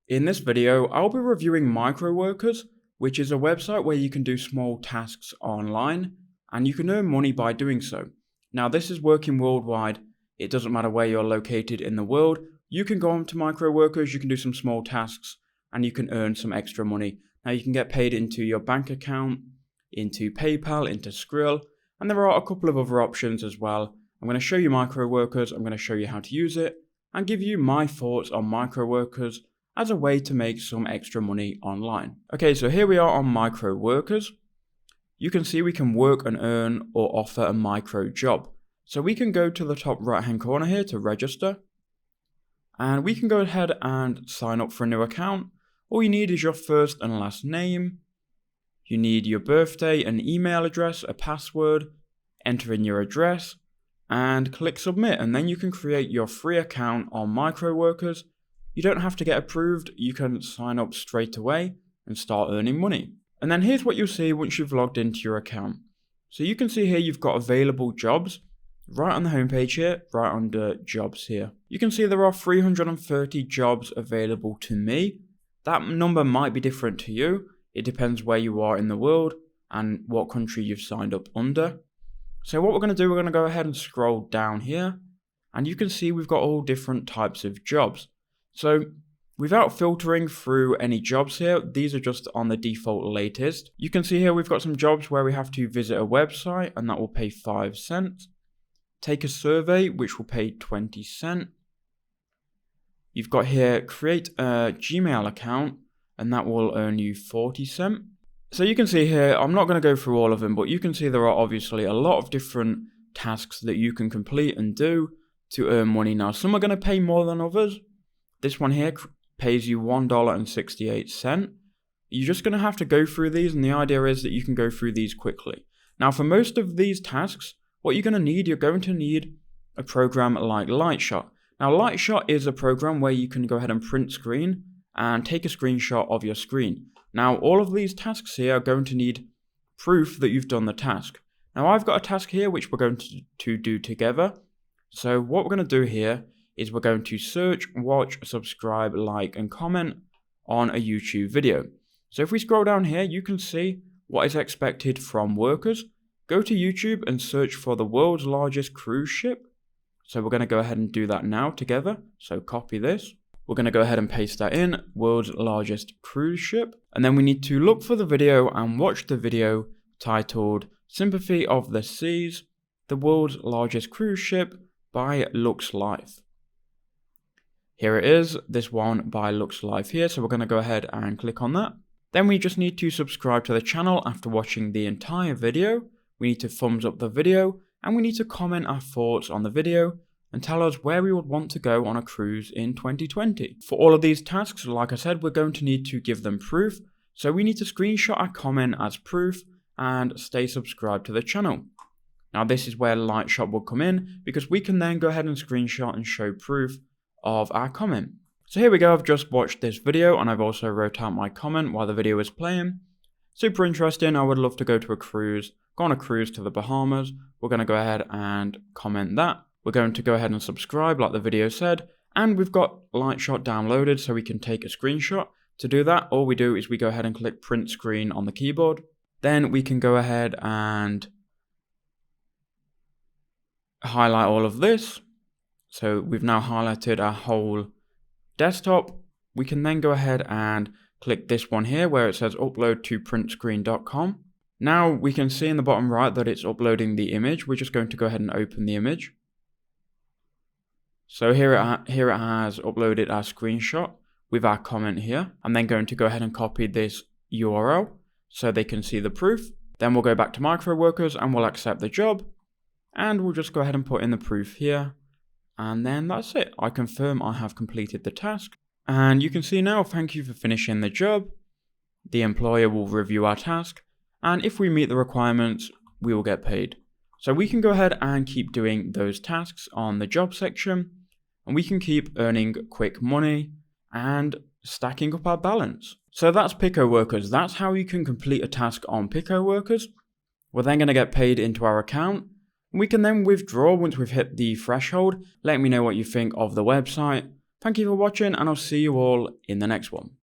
In this video, I'll be reviewing Microworkers, which is a website where you can do small tasks online and you can earn money by doing so. Now, this is working worldwide. It doesn't matter where you're located in the world. You can go on to Microworkers, you can do some small tasks and you can earn some extra money. Now, you can get paid into your bank account, into PayPal, into Skrill, and there are a couple of other options as well. I'm going to show you Microworkers, I'm going to show you how to use it, and give you my thoughts on Microworkers as a way to make some extra money online. Okay, so here we are on Microworkers. You can see we can work and earn or offer a micro job. So we can go to the top right hand corner here to register, and we can go ahead and sign up for a new account. All you need is your first and last name. You need your birthday, an email address, a password, enter in your address, and click submit, and then you can create your free account on Microworkers. You don't have to get approved, you can sign up straight away and start earning money. And then here's what you'll see once you've logged into your account. So you can see here you've got available jobs right on the homepage here, right under jobs here. You can see there are 330 jobs available to me. That number might be different to you. It depends where you are in the world and what country you've signed up under. So what we're going to do, we're going to go ahead and scroll down here, and you can see we've got all different types of jobs. So without filtering through any jobs here, these are just on the default latest. You can see here we've got some jobs where we have to visit a website and that will pay 5 cents. Take a survey, which will pay 20 cents. You've got here create a Gmail account and that will earn you 40 cents. So you can see here, I'm not going to go through all of them, but you can see there are obviously a lot of different tasks that you can complete and do to earn money. Now, some are going to pay more than others. This one here pays you $1.68. You're just going to have to go through these, and the idea is that you can go through these quickly. Now, for most of these tasks, what you're going to need a program like Lightshot. Now, Lightshot is a program where you can go ahead and print screen and take a screenshot of your screen. Now, all of these tasks here are going to need proof that you've done the task. Now, I've got a task here which we're going to do together. So what we're going to do here is we're going to search, watch, subscribe, like, and comment on a YouTube video. So if we scroll down here, you can see what is expected from workers. Go to YouTube and search for the world's largest cruise ship. So we're going to go ahead and do that now together. So copy this. We're going to go ahead and paste that in, world's largest cruise ship. And then we need to look for the video and watch the video titled Sympathy of the Seas, the world's largest cruise ship by Lux Life. Here it is, this one by Lux Life here. So we're going to go ahead and click on that. Then we just need to subscribe to the channel after watching the entire video. We need to thumbs up the video and we need to comment our thoughts on the video and tell us where we would want to go on a cruise in 2020. For all of these tasks, like I said, we're going to need to give them proof. So we need to screenshot our comment as proof and stay subscribed to the channel. Now this is where Lightshot will come in, because we can then go ahead and screenshot and show proof of our comment. So here we go, I've just watched this video and I've also wrote out my comment while the video is playing. Super interesting, I would love to go to a cruise, go on a cruise to the Bahamas. We're going to go ahead and comment that. We're going to go ahead and subscribe like the video said, and we've got Lightshot downloaded so we can take a screenshot. To do that, all we do is we go ahead and click print screen on the keyboard. Then we can go ahead and highlight all of this. So we've now highlighted our whole desktop. We can then go ahead and click this one here where it says upload to printscreen.com. Now we can see in the bottom right that it's uploading the image. We're just going to go ahead and open the image. So here it has uploaded our screenshot with our comment here. I'm then going to go ahead and copy this URL so they can see the proof. Then we'll go back to Microworkers and we'll accept the job. And we'll just go ahead and put in the proof here. And then that's it. I confirm I have completed the task. And you can see now, thank you for finishing the job. The employer will review our task. And if we meet the requirements, we will get paid. So we can go ahead and keep doing those tasks on the job section. And we can keep earning quick money and stacking up our balance. So that's Picoworkers. That's how you can complete a task on Picoworkers. We're then going to get paid into our account. We can then withdraw once we've hit the threshold. Let me know what you think of the website. Thank you for watching, and I'll see you all in the next one.